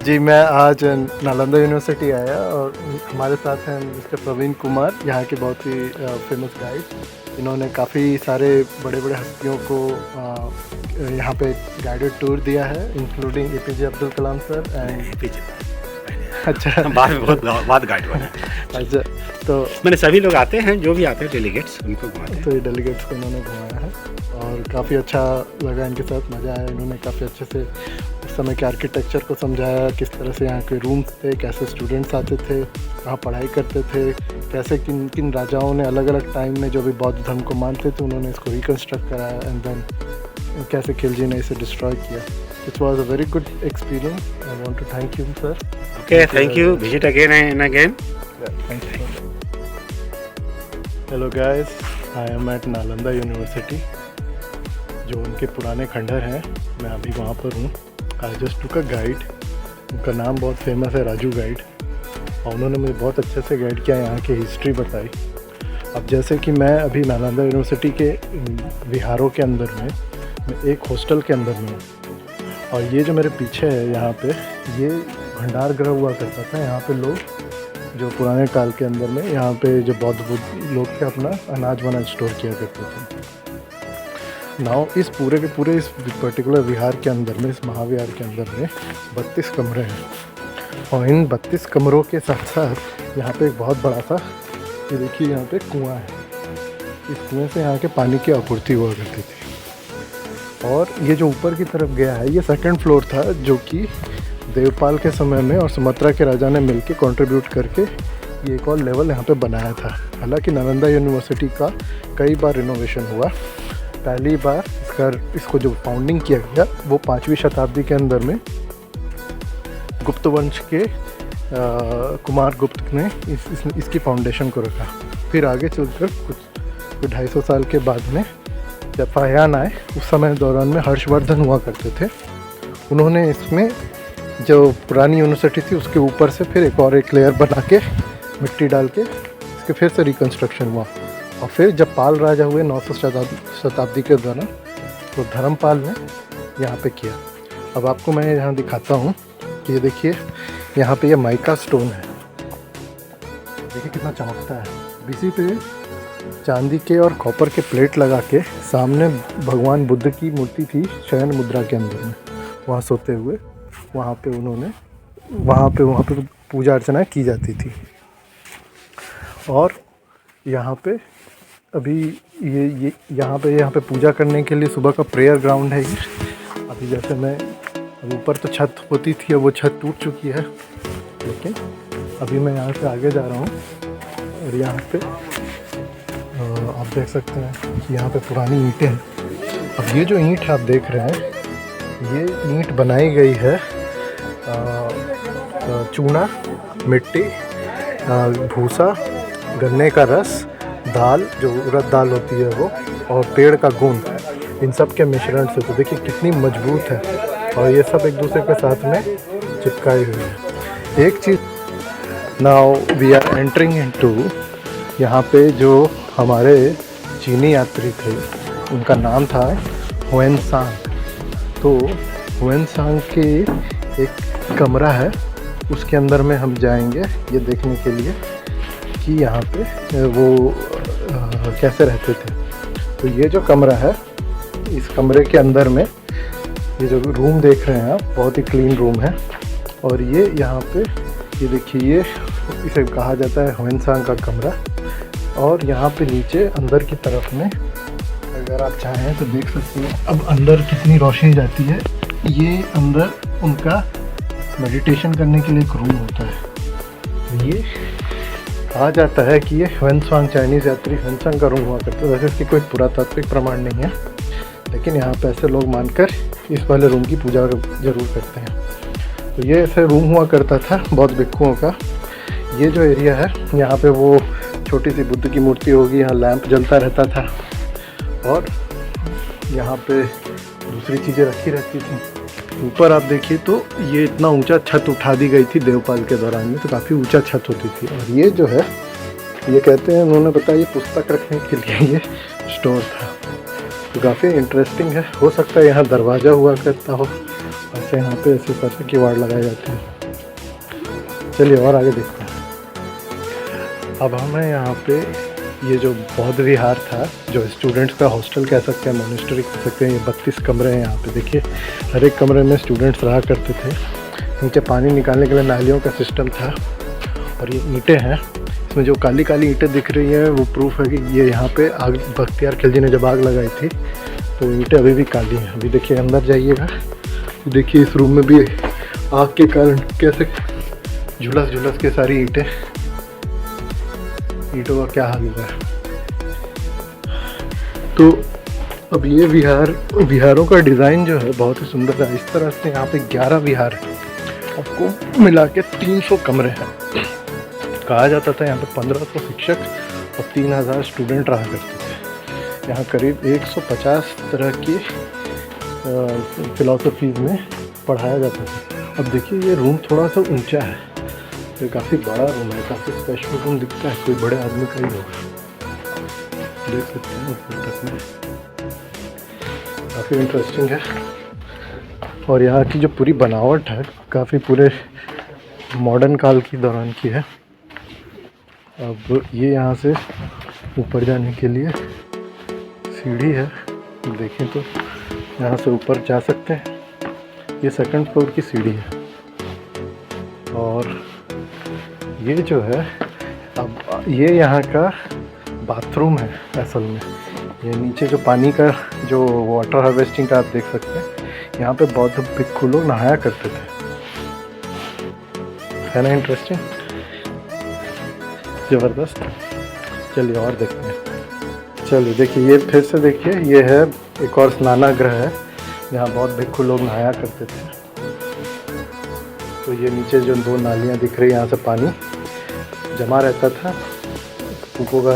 जी, मैं आज नालंदा यूनिवर्सिटी आया और हमारे साथ हैं मिस्टर प्रवीण कुमार, यहाँ के बहुत ही फेमस गाइड। इन्होंने काफ़ी सारे बड़े-बड़े हस्तियों को यहाँ पे गाइडेड टूर दिया है, including APJ Abdul Kalam sir and APJ अच्छा बाद में बहुत बाद गाइड बना। अच्छा, तो मैंने सभी लोग आते हैं, जो भी आते हैं डेलीगेट्स उनको घुमाते हैं। तो ये डेलीगेट्स को इन्होंने घुमाया है और काफ़ी अच्छा लगा, इनके साथ मज़ा आया। इन्होंने काफ़ी अच्छे से उस समय के आर्किटेक्चर को समझाया, किस तरह से यहाँ के रूम्स थे, कैसे स्टूडेंट्स आते थे, कहाँ पढ़ाई करते थे, कैसे किन किन राजाओं ने अलग अलग टाइम में जो भी बौद्ध धर्म को मानते थे उन्होंने इसको रिकन्स्ट्रक्ट कराया एंड देन कैसे खिलजी ने इसे डिस्ट्रॉय किया। It was a very good experience. I want to thank you sir. Okay, thank you, visit again and again. Hello guys, I am at Nalanda university, जो उनके पुराने खंडहर हैं। मैं अभी वहाँ पर हूँ। I just took a guide, उनका नाम बहुत फेमस है, राजू गाइड, और उन्होंने मुझे बहुत अच्छे से गाइड किया, यहाँ की हिस्ट्री बताई। अब जैसे कि मैं अभी नालंदा यूनिवर्सिटी के विहारों के अंदर में, मैं एक हॉस्टल के अंदर में हूँ, और ये जो मेरे पीछे है यहाँ पे, ये भंडार गृह हुआ करता था। यहाँ पे लोग जो पुराने काल के अंदर में यहाँ पे जो बौद्ध लोग थे अपना अनाज वनाज स्टोर किया करते थे। नाउ इस पूरे के पूरे इस पर्टिकुलर विहार के अंदर में, इस महाविहार के अंदर में 32 कमरे हैं, और इन 32 कमरों के साथ साथ यहाँ पे एक बहुत बड़ा सा, ये देखिए यहाँ पे कुआं है। इस कुएँ से यहाँ के पानी की आपूर्ति हुआ करती थी। और ये जो ऊपर की तरफ गया है, ये सेकंड फ्लोर था, जो कि देवपाल के समय में और सुमात्रा के राजा ने मिलके कंट्रीब्यूट करके ये एक और लेवल यहाँ पे बनाया था। हालांकि नालंदा यूनिवर्सिटी का कई बार रिनोवेशन हुआ। पहली बार इसको जो फाउंडिंग किया गया वो 5वीं शताब्दी के अंदर में गुप्त वंश के कुमार गुप्त ने इसकी फाउंडेशन को रखा। फिर आगे चलकर कुछ 250 साल के बाद में जब फाहियान आए, उस समय दौरान में हर्षवर्धन हुआ करते थे, उन्होंने इसमें जो पुरानी यूनिवर्सिटी थी उसके ऊपर से फिर एक लेयर बना के मिट्टी डाल के इसके फिर से रिकन्स्ट्रक्शन हुआ। और फिर जब पाल राजा हुए 9वीं शताब्दी के दौरान, तो धर्मपाल ने यहाँ पे किया। अब आपको मैं यहाँ दिखाता हूँ कि ये देखिए, यहाँ पे ये माइका स्टोन है, देखिए कितना चमकता है। इसी पे चांदी के और कॉपर के प्लेट लगा के सामने भगवान बुद्ध की मूर्ति थी शयन मुद्रा के अंदर में, वहाँ सोते हुए। वहाँ पे पूजा अर्चना की जाती थी। और यहाँ पे अभी ये यहाँ पे पूजा करने के लिए सुबह का प्रेयर ग्राउंड है ये। अभी जैसे मैं ऊपर तो छत होती थी, अब वो छत टूट चुकी है, लेकिन अभी मैं यहाँ से आगे जा रहा हूँ और यहाँ पे आप देख सकते हैं कि यहाँ पे पुरानी ईंटें हैं। अब ये जो ईंट आप देख रहे हैं, ये ईंट बनाई गई है चूना, मिट्टी, भूसा, गन्ने का रस, दाल जो उड़द दाल होती है वो, और पेड़ का गोंद, इन सब के मिश्रण से। तो देखिए कितनी मजबूत है, और ये सब एक दूसरे के साथ में चिपकाई हुई है। एक चीज़, now we are entering into, यहाँ पे जो हमारे चीनी यात्री थे उनका नाम था हुएनसांग। तो हुएनसांग के एक कमरा है, उसके अंदर में हम जाएंगे ये देखने के लिए कि यहाँ पे वो कैसे रहते थे। तो ये जो कमरा है, इस कमरे के अंदर में ये जो रूम देख रहे हैं आप, बहुत ही क्लीन रूम है। और ये यहाँ पे ये देखिए, ये इसे कहा जाता है हुएनसांग का कमरा। और यहाँ पे नीचे अंदर की तरफ में अगर आप चाहें तो देख सकते हैं अब अंदर कितनी रोशनी जाती है। ये अंदर उनका मेडिटेशन करने के लिए एक रूम होता है। ये कहा जाता है कि ये हुएनसांग, चाइनीज़ यात्री हुएनसांग का रूम हुआ करता है। वैसे इसकी कोई पुरातात्विक प्रमाण नहीं है, लेकिन यहाँ पे ऐसे लोग मानकर इस वाले रूम की पूजा ज़रूर करते हैं। तो ये ऐसे रूम हुआ करता था बौद्ध भिक्षुओं का। ये जो एरिया है, यहाँ पे वो छोटी सी बुद्ध की मूर्ति होगी, यहाँ लैंप जलता रहता था, और यहाँ पे दूसरी चीज़ें रखी रहती थी। ऊपर आप देखिए तो ये इतना ऊंचा छत उठा दी गई थी देवपाल के दौरान में, तो काफ़ी ऊंचा छत होती थी। और ये जो है, ये कहते हैं, उन्होंने बताया ये पुस्तक रखने के लिए ये स्टोर था। तो काफ़ी इंटरेस्टिंग है। हो सकता है यहाँ दरवाज़ा हुआ करता हो, ऐसे यहाँ पे ऐसे तरह के किवाड़ लगाए जाते हैं। चलिए और आगे देखते हैं। अब हमें यहाँ पे ये जो बौद्ध विहार था, जो स्टूडेंट्स का हॉस्टल कह सकते हैं, मोनेस्ट्री कह सकते हैं, ये 32 कमरे हैं यहाँ पे। देखिए हर एक कमरे में स्टूडेंट्स रहा करते थे। नीचे पानी निकालने के लिए नालियों का सिस्टम था। और ये ईंटें हैं, इसमें जो काली काली ईंटें दिख रही हैं वो प्रूफ है कि ये यहाँ पे आग बख्तियार खिलजी ने जब आग लगाई थी तो ईंटें अभी भी काली हैं। अभी देखिए अंदर जाइएगा तो देखिए इस रूम में भी आग के कारण कैसे झुलस के सारी ईंटों का क्या हाल हुआ है। तो अब ये विहारों का डिज़ाइन जो है बहुत ही सुंदर है। इस तरह से यहाँ पे 11 विहार है, आपको मिला के 300 कमरे हैं। कहा जाता था यहाँ पे 1500 शिक्षक और 3000 स्टूडेंट रहा करते थे। यहाँ करीब 150 तरह की फ़िलासफ़ीज़ में पढ़ाया जाता था। अब देखिए ये रूम थोड़ा सा ऊंचा है, ये काफ़ी बड़ा रूम है, काफ़ी स्पेशल रूम दिखता है, कोई बड़े आदमी का ही होगा। देख सकते हैं ऊपर तक में, काफ़ी इंटरेस्टिंग है। और यहाँ की जो पूरी बनावट है काफ़ी पूरे मॉडर्न काल की दौरान की है। अब ये यहाँ से ऊपर जाने के लिए सीढ़ी है, देखें तो यहाँ से ऊपर जा सकते हैं। ये 2nd फ्लोर की सीढ़ी है। और ये जो है अब ये यहाँ का बाथरूम है असल में। ये नीचे जो पानी का जो वाटर हार्वेस्टिंग का आप देख सकते हैं, यहाँ पे बौद्ध भिक्षु लोग नहाया करते थे। है ना इंटरेस्टिंग, ज़बरदस्त। चलिए और देखते हैं। चलिए देखिए ये फिर से देखिए, ये है एक और स्नानागृह है जहाँ बौद्ध भिक्षु लोग नहाया करते थे। तो ये नीचे जो 2 नालियाँ दिख रही हैं, यहाँ से पानी जमा रहता था, कुकों का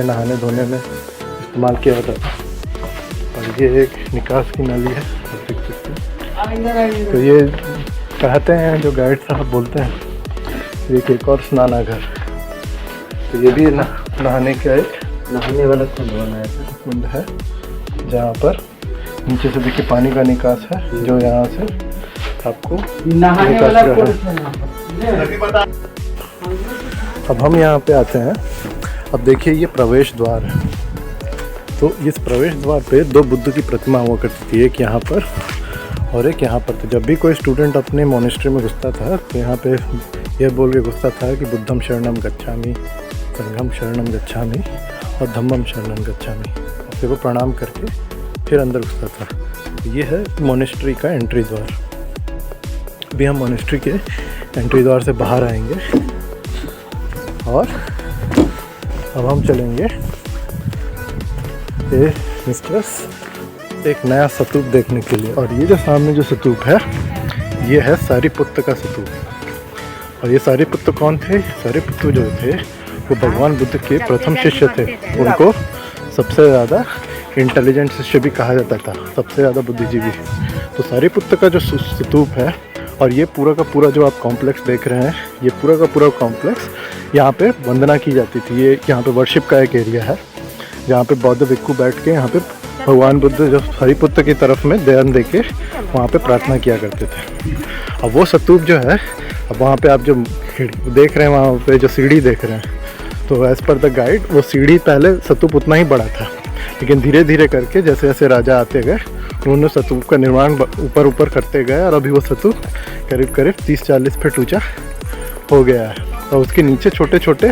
नहाने धोने में इस्तेमाल किया जाता था। और ये एक निकास की नाली है, देख सकते हैं। तो ये कहते हैं जो गाइड साहब बोलते हैं एक और स्नानाघर। तो ये भी नहाने का एक नहाने वाला कुंड है जहाँ पर नीचे से देखिए पानी का निकास है, जो यहाँ से आपको नहाने वाला है। अब हम यहाँ पे आते हैं। अब देखिए ये प्रवेश द्वार है। तो इस प्रवेश द्वार पे 2 बुद्ध की प्रतिमा हुआ करती थी, एक यहाँ पर और एक यहाँ पर। तो जब भी कोई स्टूडेंट अपने मोनेस्ट्री में घुसता था तो यहाँ पे यह बोल के घुसता था कि बुद्धम शरणम गच्छामि, संघम शरणम गच्छामि और धम्मम शरणम गच्छामि। फिर वो प्रणाम करके फिर अंदर घुसता था। ये है मोनेस्ट्री का एंट्री द्वार। अभी हम मोनेस्ट्री के एंट्री द्वार से बाहर आएंगे और अब हम चलेंगे एक नया स्तूप देखने के लिए। और ये जो सामने जो स्तूप है ये है सारिपुत्त का स्तूप। और ये सारिपुत्त कौन थे? सारिपुत्त जो थे वो भगवान बुद्ध के प्रथम शिष्य थे। उनको सबसे ज़्यादा इंटेलिजेंट शिष्य भी कहा जाता था, सबसे ज़्यादा बुद्धिजीवी। तो सारिपुत्त का जो स्तूप है और ये पूरा का पूरा जो आप कॉम्प्लेक्स देख रहे हैं, ये पूरा का पूरा कॉम्प्लेक्स यहाँ पे वंदना की जाती थी। ये यहाँ पे वर्शिप का एक एरिया है जहाँ पे बौद्ध भिक्षु बैठ के यहाँ पे भगवान बुद्ध जो सारिपुत्त की तरफ में ध्यान दे के वहाँ पे प्रार्थना किया करते थे। अब वो स्तूप जो है, अब वहाँ पे आप जो देख रहे हैं, वहाँ पे जो सीढ़ी देख रहे हैं, तो एज़ पर द गाइड वो सीढ़ी पहले स्तूप उतना ही बड़ा था, लेकिन धीरे धीरे करके जैसे जैसे राजा आते गए उन्होंने स्तूप का निर्माण ऊपर करते गए और अभी वो स्तूप करीब 30-40 फीट ऊंचा हो गया है। और उसके नीचे छोटे छोटे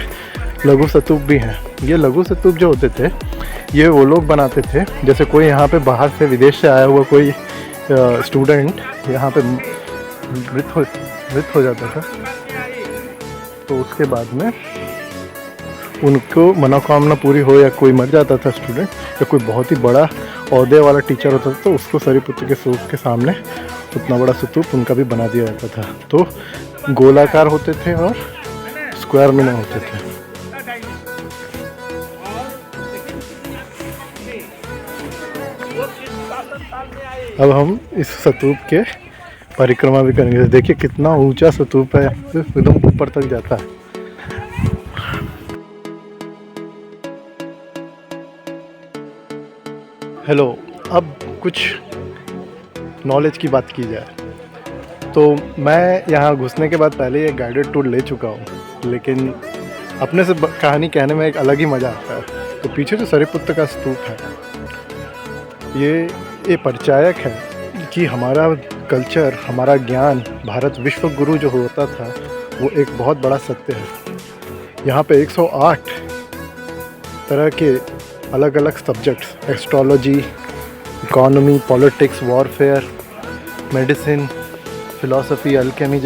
लघु स्तूप भी हैं। ये लघु स्तूप जो होते थे ये वो लोग बनाते थे, जैसे कोई यहाँ पे बाहर से विदेश से आया हुआ कोई स्टूडेंट यहाँ पे मृत हो जाता था, तो उसके बाद में उनको मनोकामना पूरी हो या कोई मर जाता था स्टूडेंट, या कोई बहुत ही बड़ा ओहदे वाला टीचर होता था तो उसको सारिपुत्त के स्तूप के सामने उतना बड़ा स्तूप उनका भी बना दिया जाता था। तो गोलाकार होते थे और स्क्वायर में नहीं होते थे। अब हम इस स्तूप के परिक्रमा भी करेंगे। देखिए कितना ऊंचा स्तूप है, एकदम ऊपर तक जाता है। हेलो, अब कुछ नॉलेज की बात की जाए तो मैं यहाँ घुसने के बाद पहले ये गाइडेड टूर ले चुका हूँ, लेकिन अपने से कहानी कहने में एक अलग ही मज़ा आता है। तो पीछे जो सारिपुत्र का स्तूप है, ये परिचायक है कि हमारा कल्चर, हमारा ज्ञान, भारत विश्व गुरु जो होता था वो एक बहुत बड़ा सत्य है। यहाँ पे 108 तरह के अलग अलग subjects, astrology, economy, politics, warfare, medicine, philosophy, Alchemy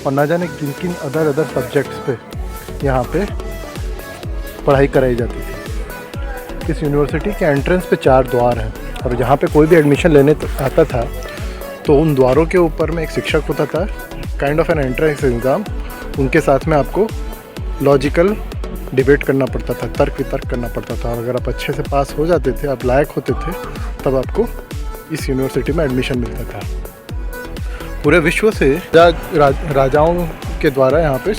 और ना जाने किन किन अदर सब्जेक्ट्स पे यहाँ पे पढ़ाई कराई जाती थी। इस यूनिवर्सिटी के एंट्रेंस पे 4 द्वार हैं और जहाँ पे कोई भी एडमिशन लेने आता था तो उन द्वारों के ऊपर में एक शिक्षक होता था, kind of N entrance exam. उनके साथ में आपको लॉजिकल डिबेट करना पड़ता था, तर्क वितर्क करना पड़ता था, और अगर आप अच्छे से पास हो जाते थे, आप लायक होते थे, तब आपको इस यूनिवर्सिटी में एडमिशन मिलता था। पूरे विश्व से राजाओं के द्वारा यहाँ पे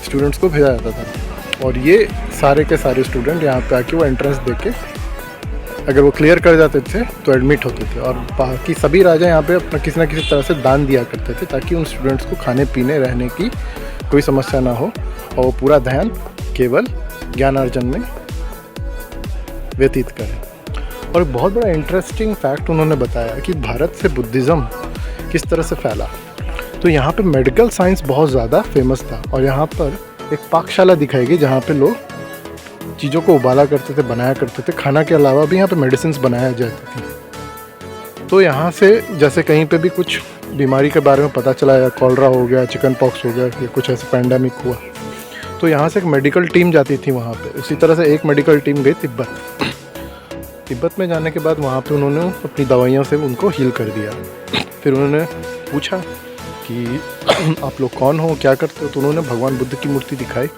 स्टूडेंट्स को भेजा जाता था और ये सारे के सारे स्टूडेंट यहाँ पे आके वो एंट्रेंस देके अगर वो क्लियर कर जाते थे तो एडमिट होते थे। और बाकी सभी राजा यहाँ पे अपना किसी न किसी तरह से दान दिया करते थे ताकि उन स्टूडेंट्स को खाने पीने रहने की कोई समस्या ना हो और वो पूरा ध्यान केवल ज्ञानार्जन में व्यतीत करें। और एक बहुत बड़ा इंटरेस्टिंग फैक्ट उन्होंने बताया कि भारत से बुद्धिज़्म किस तरह से फैला। तो यहाँ पे मेडिकल साइंस बहुत ज़्यादा फेमस था और यहाँ पर एक पाकशाला दिखाई गई जहाँ पे लोग चीज़ों को उबाला करते थे, बनाया करते थे। खाना के अलावा भी यहाँ पे मेडिसिन्स बनाया जाती थी। तो यहाँ से जैसे कहीं पे भी कुछ बीमारी के बारे में पता चला, या कॉलरा हो गया, चिकन पॉक्स हो गया, या कुछ ऐसे पैंडेमिक हुआ, तो यहाँ से एक मेडिकल टीम जाती थी वहाँ पे। उसी तरह से एक मेडिकल टीम गई तिब्बत में जाने के बाद वहाँ पे उन्होंने अपनी दवाइयों से उनको हील कर दिया। फिर उन्होंने पूछा कि आप लोग कौन हो, क्या करते हो, तो उन्होंने भगवान बुद्ध की मूर्ति दिखाई।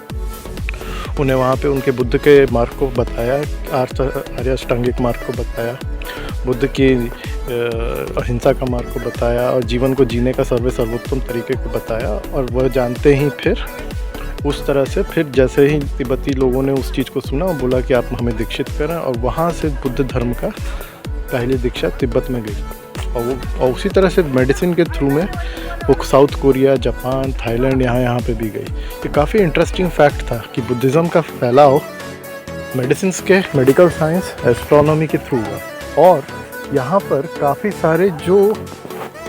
उन्हें वहाँ पे उनके बुद्ध के मार्ग को बताया, आर्य अष्टांगिक मार्ग को बताया, बुद्ध की अहिंसा का मार्ग को बताया और जीवन को जीने का सर्वोत्तम तरीके को बताया। और वह जानते ही फिर उस तरह से फिर जैसे ही तिब्बती लोगों ने उस चीज़ को सुना और बोला कि आप हमें दीक्षित करें, और वहाँ से बुद्ध धर्म का पहली दीक्षा तिब्बत में गई। और उसी तरह से मेडिसिन के थ्रू में वो साउथ कोरिया, जापान, थाईलैंड, यहाँ पे भी गई। ये काफ़ी इंटरेस्टिंग फैक्ट था कि बुद्धिज़्म का फैलाव मेडिसिन के, मेडिकल साइंस, एस्ट्रोनॉमी के थ्रू हुआ। और यहाँ पर काफ़ी सारे जो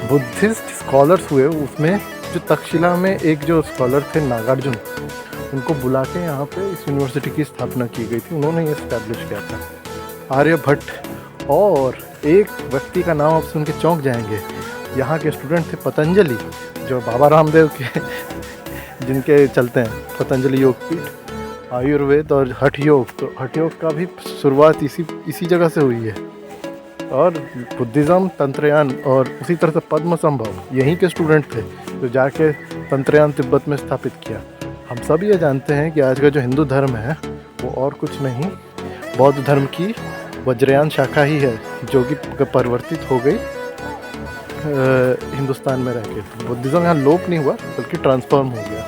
बुद्धिस्ट स्कॉलर्स हुए, उसमें जो तक्षशिला में एक जो स्कॉलर थे नागार्जुन, उनको बुला के यहाँ पे इस यूनिवर्सिटी की स्थापना की गई थी। उन्होंने ये इस्टेब्लिश किया था। आर्यभट्ट और एक व्यक्ति का नाम आप सुन के चौंक जाएंगे, यहाँ के स्टूडेंट थे पतंजलि, जो बाबा रामदेव के जिनके चलते हैं पतंजलि योगपीठ, आयुर्वेद और हठ योग। तो हठ योग का भी शुरुआत इसी जगह से हुई है। और बुद्धिज़्म, तंत्रयान और उसी तरह से पद्म संभव यहीं के स्टूडेंट थे जो जाके तंत्रयान तिब्बत में स्थापित किया। हम सब ये जानते हैं कि आज का जो हिंदू धर्म है वो और कुछ नहीं, बौद्ध धर्म की वज्रयान शाखा ही है, जो कि परिवर्तित हो गई हिंदुस्तान में रह के। बुद्धिज़्म यहाँ लोप नहीं हुआ बल्कि ट्रांसफॉर्म हो गया।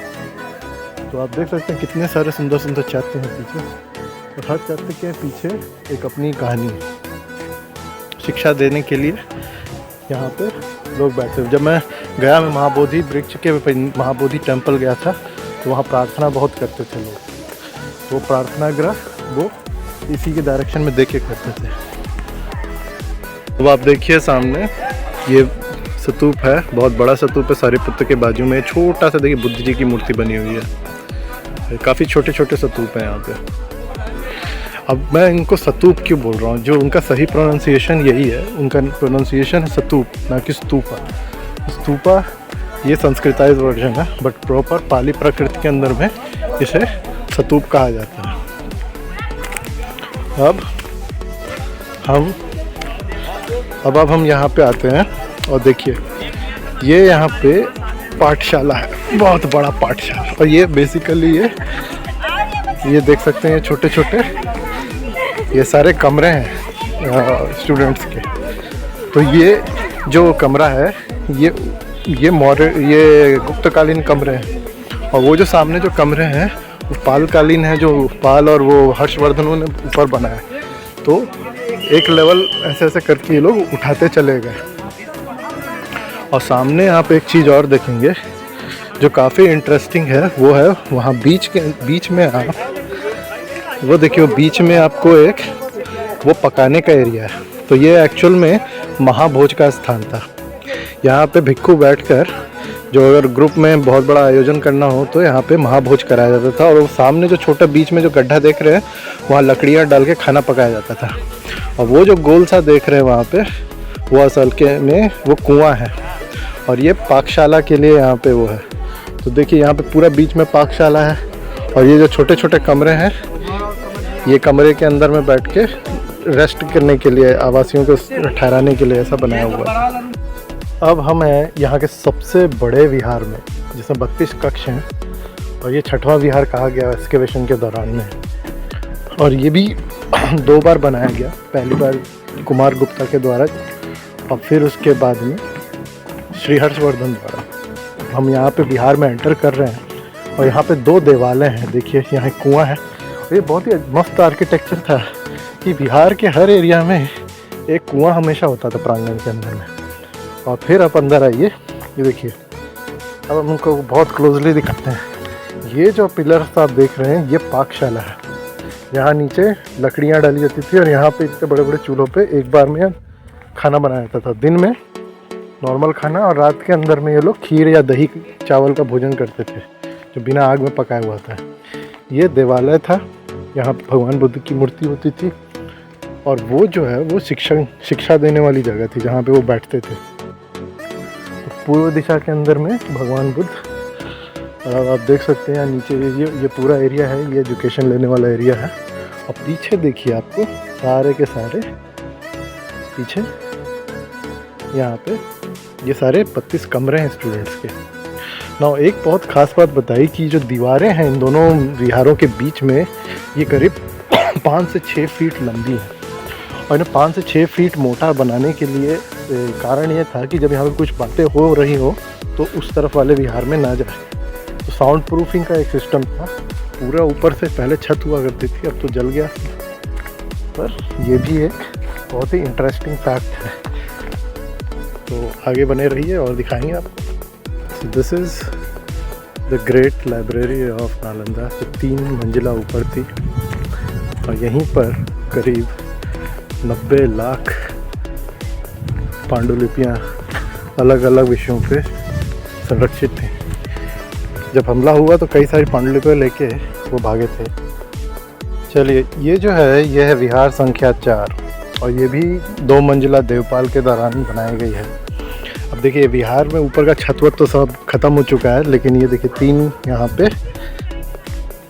तो आप देख सकते हैं कितने सारे सुंदर सुंदर चैत्य हैं पीछे, और हर चैत्य के पीछे एक अपनी कहानी है। शिक्षा देने के लिए यहाँ पे लोग बैठे। जब मैं गया, मैं महाबोधि वृक्ष के महाबोधि टेम्पल गया था, तो वहाँ प्रार्थना बहुत करते थे लोग। वो प्रार्थना ग्रह वो इसी के डायरेक्शन में देखे करते थे। अब आप देखिए सामने ये स्तूप है, बहुत बड़ा स्तूप है। सारिपुत्र के बाजू में छोटा सा देखिए बुद्ध जी की मूर्ति बनी हुई है। काफ़ी छोटे छोटे स्तूप हैं यहाँ पे। अब मैं इनको स्तूप क्यों बोल रहा हूँ, जो उनका सही प्रोनाउंसिएशन यही है। उनका प्रोनाउंसिएशन है स्तूप, ना कि स्तूपा। स्तूपा ये संस्कृताइज वर्जन है, बट प्रॉपर पाली प्रकृति के अंदर में इसे स्तूप कहा जाता है। अब हम यहाँ पे आते हैं और देखिए ये यहाँ पे पाठशाला है, बहुत बड़ा पाठशाला। और ये बेसिकली ये देख सकते हैं, छोटे छोटे ये सारे कमरे हैं स्टूडेंट्स के। तो ये जो कमरा है ये गुप्तकालीन कमरे हैं, और वो जो सामने जो कमरे हैं वो पालकालीन है, जो पाल और वो हर्षवर्धनों ने ऊपर बनाया। तो एक लेवल ऐसे ऐसे करके ये लोग उठाते चले गए। और सामने आप एक चीज़ और देखेंगे जो काफ़ी इंटरेस्टिंग है, वो है वहाँ बीच में आप वो देखिए, बीच में आपको एक वो पकाने का एरिया है। तो ये एक्चुअल में महाभोज का स्थान था। यहाँ पे भिक्खू बैठकर जो अगर ग्रुप में बहुत बड़ा आयोजन करना हो तो यहाँ पे महाभोज कराया जाता था। और वो सामने जो छोटा बीच में जो गड्ढा देख रहे हैं वहाँ लकड़ियाँ डाल के खाना पकाया जाता था। और वो जो गोल सा देख रहे हैं वहाँ पे, वो असल के में वो कुआं है और ये पाकशाला के लिए यहाँ पे वो है। तो देखिए यहाँ पे पूरा बीच में पाकशाला है और ये जो छोटे छोटे कमरे हैं, ये कमरे के अंदर में बैठ के रेस्ट करने के लिए, आवासियों को ठहराने के लिए ऐसा बनाया हुआ है। अब हम हैं यहाँ के सबसे बड़े विहार में, जिसमें 32 कक्ष हैं और ये 6वां विहार कहा गया एक्सकेवेशन के दौरान में। और ये भी 2 बार बनाया गया, पहली बार कुमार गुप्ता के द्वारा और फिर उसके बाद में श्री हर्षवर्धन द्वारा। हम यहाँ पे बिहार में एंटर कर रहे हैं और यहाँ पे 2 देवालय हैं। देखिए यहाँ एक कुआं है और ये बहुत ही मस्त आर्किटेक्चर था कि बिहार के हर एरिया में एक कुआं हमेशा होता था प्रांगण के अंदर में। और फिर आप अंदर आइए, ये देखिए, अब हम उनको बहुत क्लोजली दिखाते हैं। ये जो पिलर्स आप देख रहे हैं ये पाकशाला है। यहाँ नीचे लकड़ियाँ डाली जाती थी और यहाँ पे इतने बड़े बड़े चूल्हों पे एक बार में खाना बनाया जाता था। दिन में नॉर्मल खाना और रात के अंदर में ये लोग खीर या दही चावल का भोजन करते थे जो बिना आग में पकाया हुआ था। ये देवालय था, यहाँ भगवान बुद्ध की मूर्ति होती थी और वो जो है वो शिक्षा देने वाली जगह थी जहाँ पे वो बैठते थे। तो पूर्व दिशा के अंदर में भगवान बुद्ध, आप देख सकते हैं यहाँ नीचे ये पूरा एरिया है, ये एजुकेशन लेने वाला एरिया है। और पीछे देखिए आपको सारे के सारे पीछे यहाँ पे ये सारे 32 कमरे हैं स्टूडेंट्स के। ना एक बहुत ख़ास बात बताई कि जो दीवारें हैं इन दोनों विहारों के बीच में ये करीब 5 से 6 फीट लंबी है। और इन्हें 5 से 6 फीट मोटा बनाने के लिए कारण ये था कि जब यहाँ पे कुछ बातें हो रही हो तो उस तरफ वाले विहार में ना जाए। तो साउंड प्रूफिंग का एक सिस्टम था पूरा। ऊपर से पहले छत हुआ करती थी, अब तो जल गया। पर ये भी एक बहुत ही इंटरेस्टिंग फैक्ट है। तो आगे बने रहिए और दिखाएंगे आपको। This is the great library of Nalanda, जो 3 मंजिला ऊपर थी और यहीं पर करीब 90 लाख पांडुलिपियाँ अलग अलग विषयों पे संरक्षित थी। जब हमला हुआ तो कई सारी पांडुलिपियाँ लेके वो भागे थे। चलिए, ये जो है ये है विहार संख्या 4 और ये भी 2 मंजिला देवपाल के दौरान बनाई गई है। अब देखिए विहार में ऊपर का छतवत तो सब ख़त्म हो चुका है, लेकिन ये देखिए 3 यहाँ पे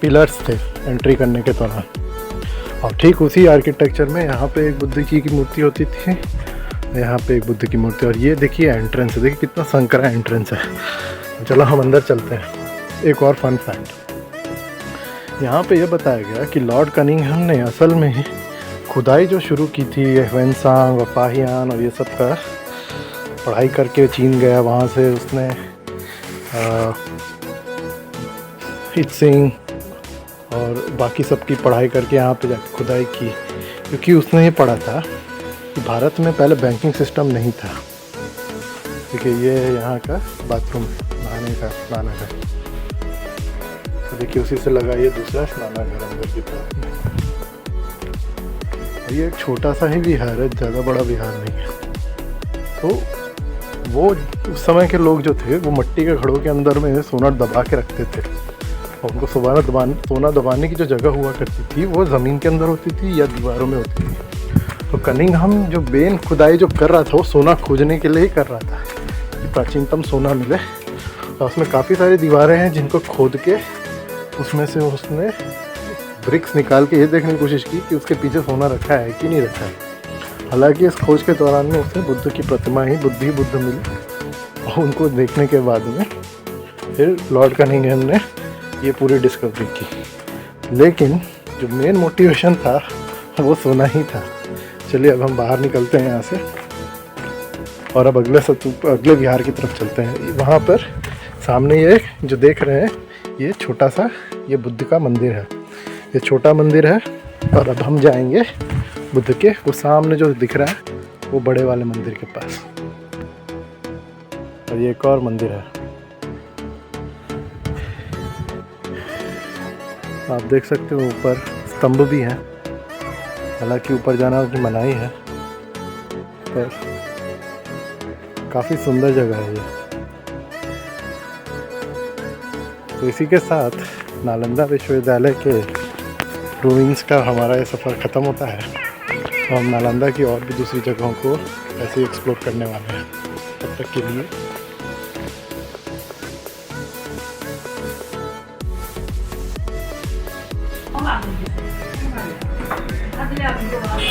पिलर्स थे एंट्री करने के दौरान। और ठीक उसी आर्किटेक्चर में यहाँ पे एक बुद्ध जी की मूर्ति होती थी, यहाँ पे एक बुद्ध की मूर्ति। और ये देखिए एंट्रेंस है, देखिए कितना संकरा एंट्रेंस है। चलो हम अंदर चलते हैं। एक और फन फैक्ट यहाँ पे ये बताया गया कि लॉर्ड कनिंघम ने असल में खुदाई जो शुरू की थी ह्वेनसांग और पाहियान और ये सब का पढ़ाई करके चीन गया। वहाँ से उसने हिटसिंग और बाकी सब की पढ़ाई करके यहाँ पे जाकर खुदाई की, क्योंकि उसने ये पढ़ा था कि भारत में पहले बैंकिंग सिस्टम नहीं था। देखिए ये यहाँ का बाथरूम, नहाने का स्नानागार। तो देखिए उसी से लगा ये दूसरा स्नानागार अंदर की तरफ। ये एक छोटा सा ही विहार है, ज़्यादा बड़ा विहार नहीं है। तो वो उस समय के लोग जो थे वो मिट्टी के घड़ों के अंदर में सोना दबा के रखते थे और उनको सोना दबाने की जो जगह हुआ करती थी वो ज़मीन के अंदर होती थी या दीवारों में होती थी। तो कनिंघम जो बेन खुदाई जो कर रहा था वो सोना खोजने के लिए ही कर रहा था कि प्राचीनतम सोना मिले। तो उसमें काफ़ी सारी दीवारें हैं जिनको खोद के उसमें से उसने ब्रिक्स निकाल के ये देखने की कोशिश की कि उसके पीछे सोना रखा है कि नहीं रखा है। हालांकि इस खोज के दौरान में उसे बुद्ध की प्रतिमा ही बुद्ध मिली और उनको देखने के बाद में फिर लॉर्ड कनिंघम ने ये पूरी डिस्कवरी की। लेकिन जो मेन मोटिवेशन था वो सोना ही था। चलिए अब हम बाहर निकलते हैं यहाँ से और अब अगले विहार की तरफ चलते हैं। वहाँ पर सामने ये जो देख रहे हैं ये छोटा सा ये बुद्ध का मंदिर है। ये छोटा मंदिर है और अब हम जाएंगे बुद्ध के वो सामने जो दिख रहा है वो बड़े वाले मंदिर के पास। और ये एक और मंदिर है। आप देख सकते हो ऊपर स्तंभ भी हैं, हालांकि ऊपर जाना की मनाही है, पर काफ़ी सुंदर जगह है ये। तो इसी के साथ नालंदा विश्वविद्यालय के रूइंग्स का हमारा ये सफ़र ख़त्म होता है। तो हम नालंदा की और भी दूसरी जगहों को ऐसे ही एक्सप्लोर करने वाले हैं। तब तक के लिए他这样子就好了。